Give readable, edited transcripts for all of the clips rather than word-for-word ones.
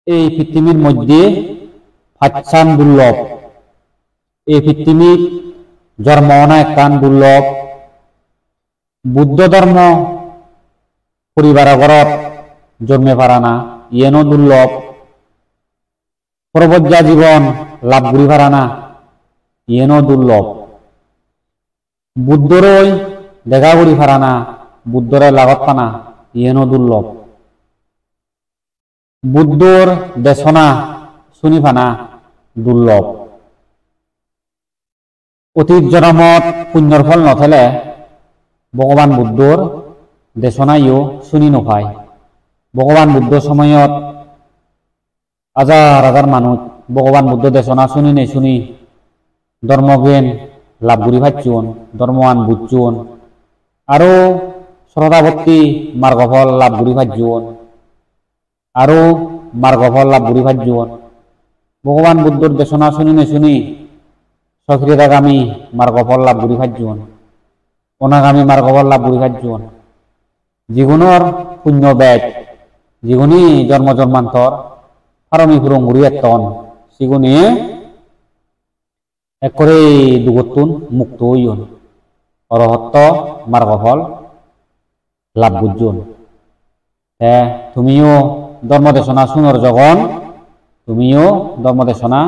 এই পৃথিবীর মধ্যে ফাচ্ছান দুর্লভ, এই পৃথিবীর জন্ম অনেক কান দুর্লভ। বুদ্ধ ধর্ম পরিবার ঘরত জন্মে পারা না, ইয়েনো দুর্লভ। প্রবজ্জা জীবন লাভ করি পারা না, ইয়েনো দুর্লভ। বুদ্ধরই দেখা করি পারা না, বুদ্ধরে লাগত পানা, ইয়েনো দুর্লভ। বুদ্ধর দেশনা শুনি পানা দুর্লভ। অতীত জন্মত পুণ্যর ফল নথেলে ভগবান বুদ্ধর দেশনাইও শুনি নপায়। ভগবান বুদ্ধ সময়ত হাজার হাজার মানুষ ভগবান বুদ্ধ দেশনা শুনি নে শুনি ধর্মজ্ঞান লাভ করি পাচ্ছুন, ধৰ্মৱান বুঝছুন, আরো শ্রদ্ধাভক্তি মার্গফল লাভ করি পাচ্ছুন, আরো মার্গফল লাভ করি পাচ্ছুন। ভগবান বুদ্ধর দেশনা শুনি নে শুনি সক্রিয়তাগামী মার্গফল লাভ করি পাচ্ছুন, অনাগামী মার্গফল লাভ করি পাচ্ছুন। জীবনের পুণ্য ব্যাগ জীবনী জন্ম জন্মান্তর ফারমি ফুরং ঘুরি এতন সেগুনি একরে দুগতুন মুক্ত হইন, অরহত্ত মার্গফল লাভ বুঝুন। তুমিও ধর্মদেশনা শুনর যখন তুমিও ধর্মদেশনা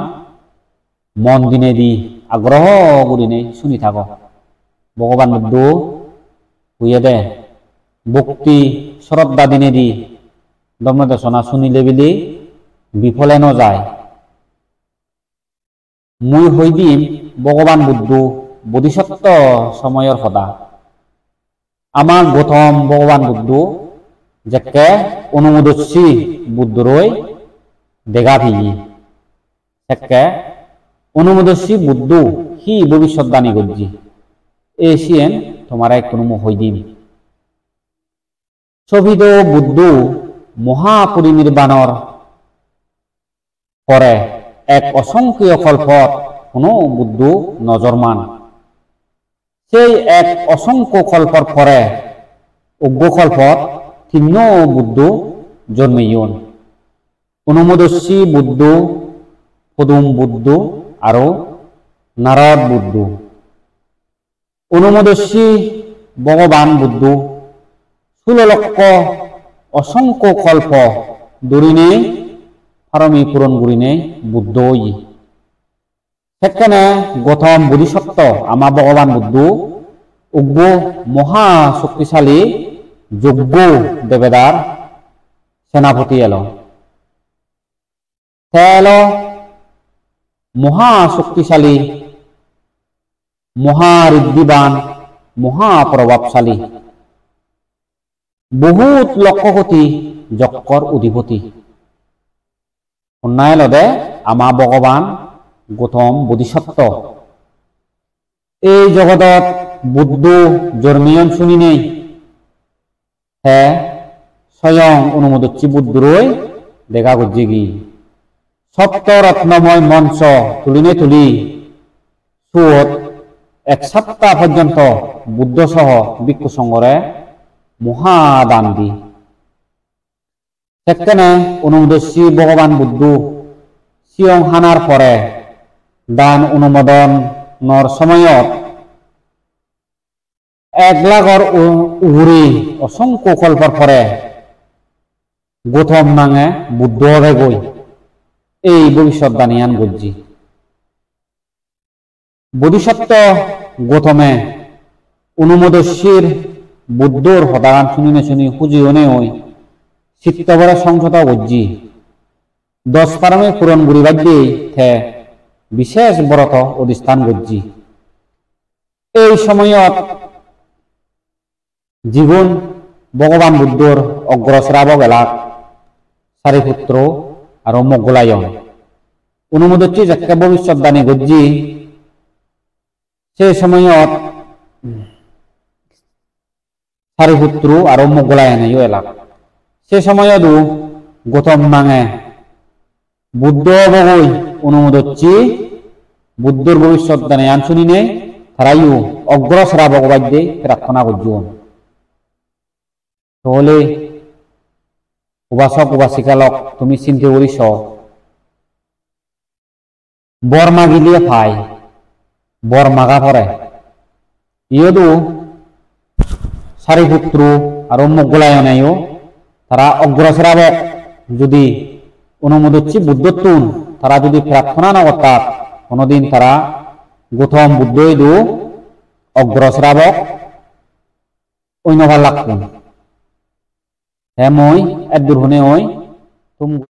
মন দিনে দি আগ্রহ করিনে শুনি থাকো। ভগবান বুদ্ধ হইয়া দে ভক্তি শ্রদ্ধা দিনে দি ধর্মদেশনা শুনিলে বিলি বিফলে ন যায়। মুই হই দিম ভগবান বুদ্ধ বোধিসত্ত্ব সময়ৰ সদা। আমার প্রথম ভগবান বুদ্ধ যেকে অনুমোদস্যী বুদ্ধরই দেখা ভিগি সেকে অনুমোদস্যী বুদ্ধ হি ভবিষ্যৎবাণী করছি এসিয়েন তোমার কোনো হই দিম। ছবিদ বুদ্ধ মহাপরিনির্বাণর পরে এক অসংখ্য কল্পত কোনো বুদ্ধ নজরমান। সেই এক অসংখ্য কল্পর পরে অজ্ঞকল্পত তিন বুদ্ধ জন্মিয়ন। অনুমোদস্যী বুদ্ধ, পদুম বুদ্ধ আর নারদ বুদ্ধ। অনুমোদস্যী ভগবান বুদ্ধ 16 লক্ষ অসংখ্য কল্প দূরিনে ফারমি পূরণ করিনে বুদ্ধ হই। সেখানে গৌতম বোধিসত্ত্ব আমার ভগবান বুদ্ধ উগ্র মহা শক্তিশালী যোগ্য দেবেদার সেনাপতি এলো। এলো মহা শক্তিশালী, মহারিদ্ধিবান, মহাপ্রভাবশালী, বহুত লক্ষ কোটি যক্ষর অধিপতি। অন্যায় লদে আমা ভগবান গৌতম বোধিসত্ত্ব এই জগতত বুদ্ধ জন্মিয়ন শুনি নেই। হ্যাঁ স্বয়ং অনুমোদস্যী বুদ্ধরই দেখা করছে কি সপ্তরত্নময় মঞ্চ তুলিনে তুলি সুত 1 সপ্তাহ পর্যন্ত বুদ্ধ সহ ভিক্ষু সংঘরে মহাদান দি। সেখানে অনুমোদস্যী ভগবান বুদ্ধ সিয়ং হানার পরে দান অনুমোদনর সময়ত 1 লাখর উহুরি অসংখ্য কল্পর পরে গৌতম নাঙে বুদ্ধ হবে গই এই ভবিষ্যৎবাণী আন গজ্জি। বোধিসত্ত্ব গৌতমে অনুমোদস্যীর বুদ্ধর হদান শুনিনে শুনি খুঁজি অনে হই চিত্তবরে সংসদ গজ্জি 10 পারমে পূরণ করিবার দিয়ে থে বিশেষ ব্রত অধিষ্ঠান গজ্জি। এই সময়ত জীবন ভগবান বুদ্ধর অগ্রশ্রাবক এলাক সারিপুত্র আর মোগলায়ন অনুমোদস্যী যাকে ভবিষ্যৎবাণী গজ্জি। সেই সময়ত সারিপুত্র আর মোগলায়ন এলাক সে সময়ত গৌতম নাঙে বুদ্ধ বগৈ অনুমোদস্যী বুদ্ধর ভবিষ্যৎবাণী আন শুনিনে তারাইও অগ্রশ্রাবক বাদ্যে প্রার্থনা করছেন। তাহলে উপাসক উপাসিকালক তুমি চিন্তা করিস বর মাগিলিয়ে ফাই বর মাগা পরে ইয়দু সারিপুত্র আর মোগলায়নায়ও তারা অগ্রসরাবক যদি অনুমোদচ্ছি বুদ্ধত্বন তারা যদি প্রার্থনা না করতাম কোনোদিন তারা গৌতম বুদ্ধই দু অগ্রসরাবক অন্যভার লাগতুন হ্যাঁ মই এক দুর্হনে ওই তুম